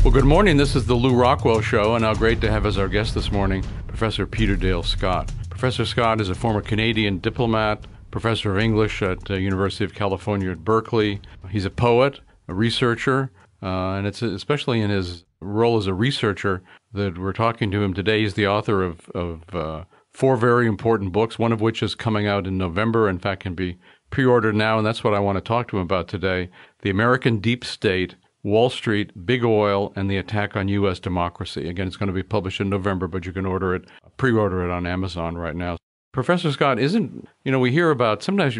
Well, good morning. This is the Lew Rockwell Show, and now great to have as our guest this morning Professor Peter Dale Scott. Professor Scott is a former Canadian diplomat, professor of English at the University of California at Berkeley. He's a poet, a researcher, and it's especially in his role as a researcher that we're talking to him today. He's the author of four very important books, one of which is coming out in November, in fact, can be pre-ordered now, and that's what I want to talk to him about today. The American Deep State, Wall Street, Big Oil, and the Attack on U.S. Democracy. Again, it's going to be published in November, but you can pre-order it on Amazon right now. Professor Scott, we hear about, sometimes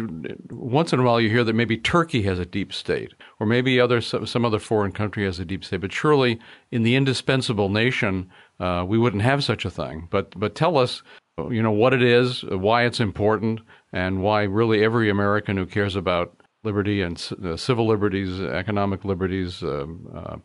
once in a while you hear that maybe Turkey has a deep state, or maybe some other foreign country has a deep state, but surely in the indispensable nation, we wouldn't have such a thing. But tell us, what it is, why it's important, and why really every American who cares about liberty and civil liberties, economic liberties,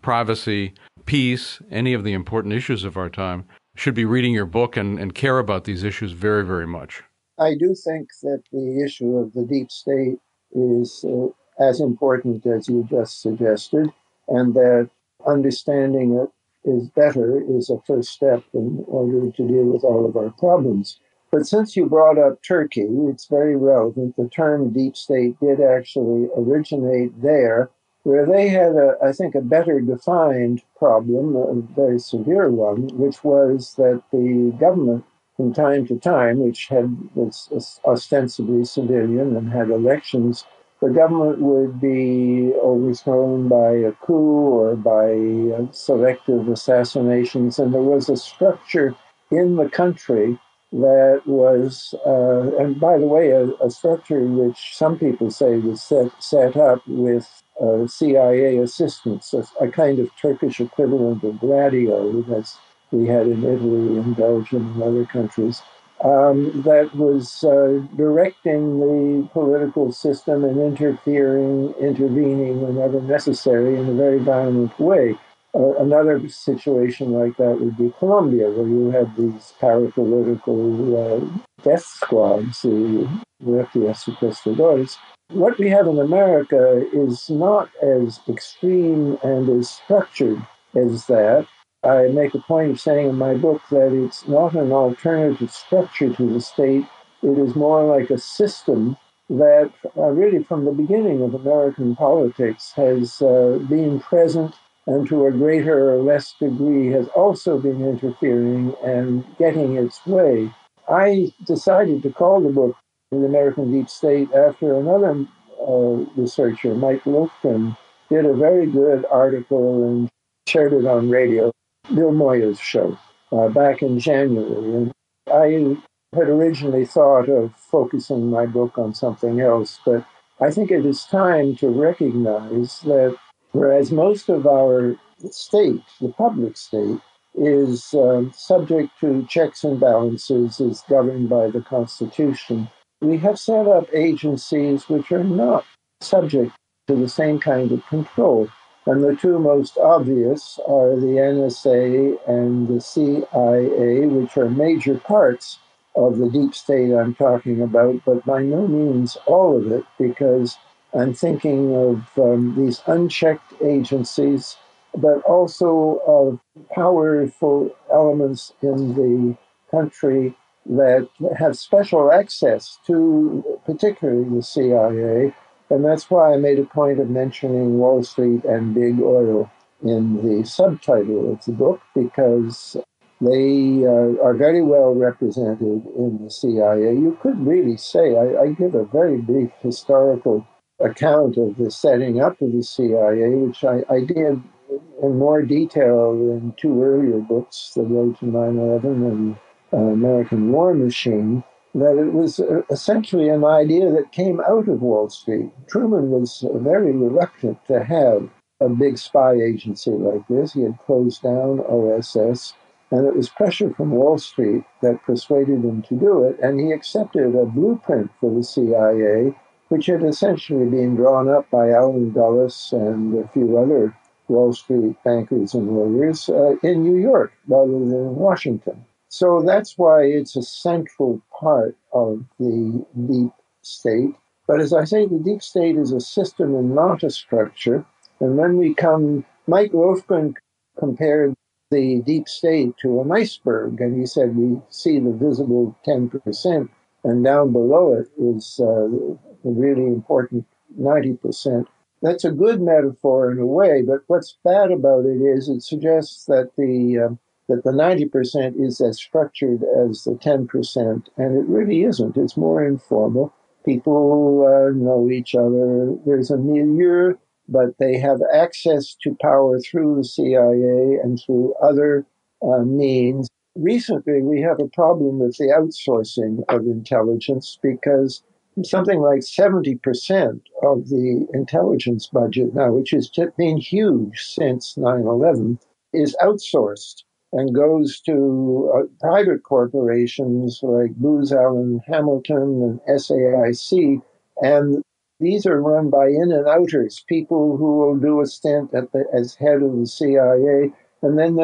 privacy, peace, any of the important issues of our time, should be reading your book and care about these issues very, very much. I do think that the issue of the deep state is as important as you just suggested, and that understanding it is a first step in order to deal with all of our problems. But since you brought up Turkey, it's very relevant. The term deep state did actually originate there, where they had, I think, a better defined problem, a very severe one, which was that the government, from time to time, which was ostensibly civilian and had elections, the government would be overthrown by a coup or by selective assassinations, and there was a structure in the country that was, and by the way, a structure which some people say was set up with CIA assistance, a kind of Turkish equivalent of Radio that we had in Italy and Belgium and other countries, that was directing the political system and intervening whenever necessary in a very violent way. Another situation like that would be Colombia, where you had these parapolitical death squads, the Guardias Secuestradores. What we have in America is not as extreme and as structured as that. I make a point of saying in my book that it's not an alternative structure to the state. It is more like a system that really from the beginning of American politics has been present, and to a greater or less degree has also been interfering and getting its way. I decided to call the book The American Deep State after another researcher, Mike Lofgren, did a very good article and shared it on radio, Bill Moyer's show, back in January. And I had originally thought of focusing my book on something else, but I think it is time to recognize that whereas most of our state, the public state, is subject to checks and balances, is governed by the Constitution, we have set up agencies which are not subject to the same kind of control. And the two most obvious are the NSA and the CIA, which are major parts of the deep state I'm talking about, but by no means all of it, because I'm thinking of these unchecked agencies, but also of powerful elements in the country that have special access to particularly the CIA. And that's why I made a point of mentioning Wall Street and Big Oil in the subtitle of the book, because they are very well represented in the CIA. You could really say, I give a very brief historical account of the setting up of the CIA, which I did in more detail in two earlier books, The Road to 9/11 and American War Machine, that it was essentially an idea that came out of Wall Street. Truman was very reluctant to have a big spy agency like this. He had closed down OSS, and it was pressure from Wall Street that persuaded him to do it, and he accepted a blueprint for the CIA, which had essentially been drawn up by Allen Dulles and a few other Wall Street bankers and lawyers in New York rather than in Washington. So that's why it's a central part of the deep state. But as I say, the deep state is a system and not a structure. And when we come, Mike Lofgren compared the deep state to an iceberg, and he said we see the visible 10%, and down below it is the really important 90%. That's a good metaphor in a way, but what's bad about it is it suggests that the 90% is as structured as the 10%, and it really isn't. It's more informal. People know each other. There's a milieu, but they have access to power through the CIA and through other means. Recently, we have a problem with the outsourcing of intelligence because something like 70% of the intelligence budget now, which has been huge since 9/11, is outsourced and goes to private corporations like Booz Allen Hamilton and SAIC. And these are run by in and outers, people who will do a stint as head of the CIA. And then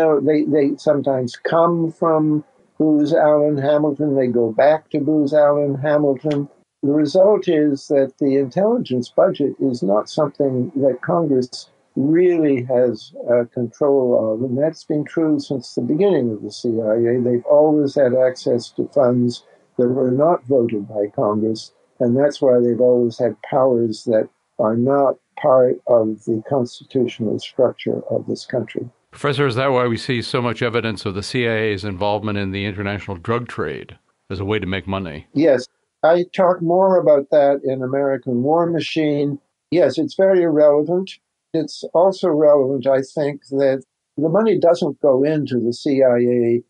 they sometimes come from Booz Allen Hamilton, they go back to Booz Allen Hamilton. The result is that the intelligence budget is not something that Congress really has control of, and that's been true since the beginning of the CIA. They've always had access to funds that were not voted by Congress, and that's why they've always had powers that are not part of the constitutional structure of this country. Professor, is that why we see so much evidence of the CIA's involvement in the international drug trade as a way to make money? Yes. I talk more about that in American War Machine. Yes, it's very relevant. It's also relevant, I think, that the money doesn't go into the CIA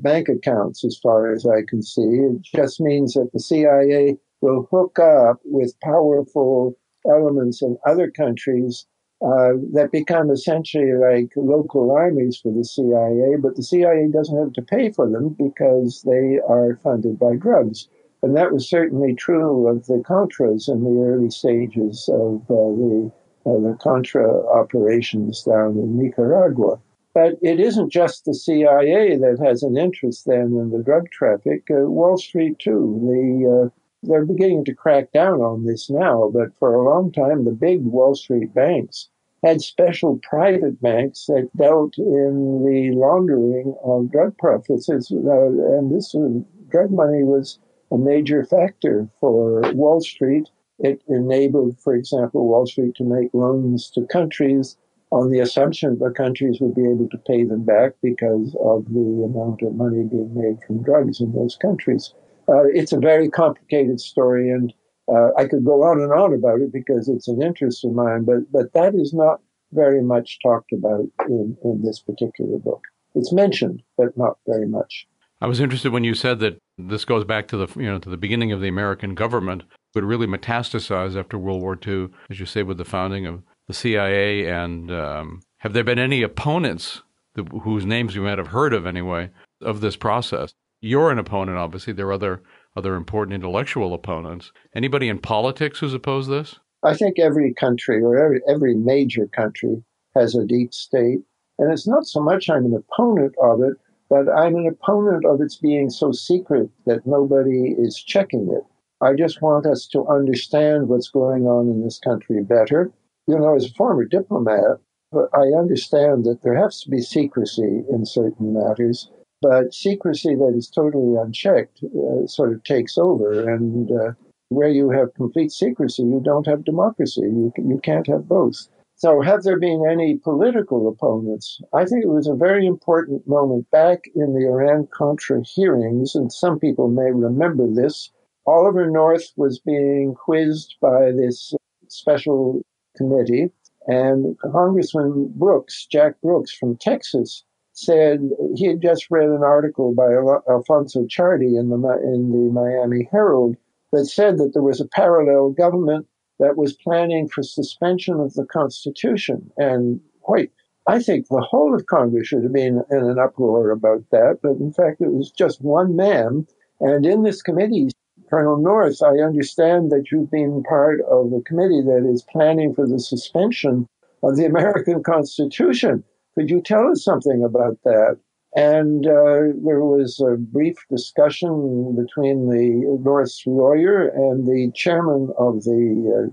bank accounts as far as I can see. It just means that the CIA will hook up with powerful elements in other countries that become essentially like local armies for the CIA, but the CIA doesn't have to pay for them because they are funded by drugs. And that was certainly true of the Contras in the early stages of the Contra operations down in Nicaragua. But it isn't just the CIA that has an interest then in the drug traffic. Wall Street, too. They're beginning to crack down on this now, but for a long time, the big Wall Street banks had special private banks that dealt in the laundering of drug profits. And this drug money was a major factor for Wall Street. It enabled, for example, Wall Street to make loans to countries on the assumption that countries would be able to pay them back because of the amount of money being made from drugs in those countries. It's a very complicated story, and I could go on and on about it because it's an interest of mine, but that is not very much talked about in this particular book. It's mentioned, but not very much. I was interested when you said that this goes back to the beginning of the American government, but really metastasized after World War II, as you say, with the founding of the CIA. And have there been any opponents whose names you might have heard of anyway of this process? You're an opponent, obviously. There are other important intellectual opponents. Anybody in politics who's opposed this? I think every country or every major country has a deep state. And it's not so much I'm an opponent of it, but I'm an opponent of its being so secret that nobody is checking it. I just want us to understand what's going on in this country better. As a former diplomat, I understand that there has to be secrecy in certain matters, but secrecy that is totally unchecked sort of takes over. And where you have complete secrecy, you don't have democracy. You can't have both. So have there been any political opponents? I think it was a very important moment back in the Iran-Contra hearings, and some people may remember this. Oliver North was being quizzed by this special committee, and Congressman Jack Brooks from Texas, said he had just read an article by Alfonso Chardi in the Miami Herald that said that there was a parallel government that was planning for suspension of the Constitution. And I think the whole of Congress should have been in an uproar about that. But in fact, it was just one man. And in this committee, Colonel North, I understand that you've been part of a committee that is planning for the suspension of the American Constitution. Could you tell us something about that? And there was a brief discussion between the North's lawyer and the chairman of the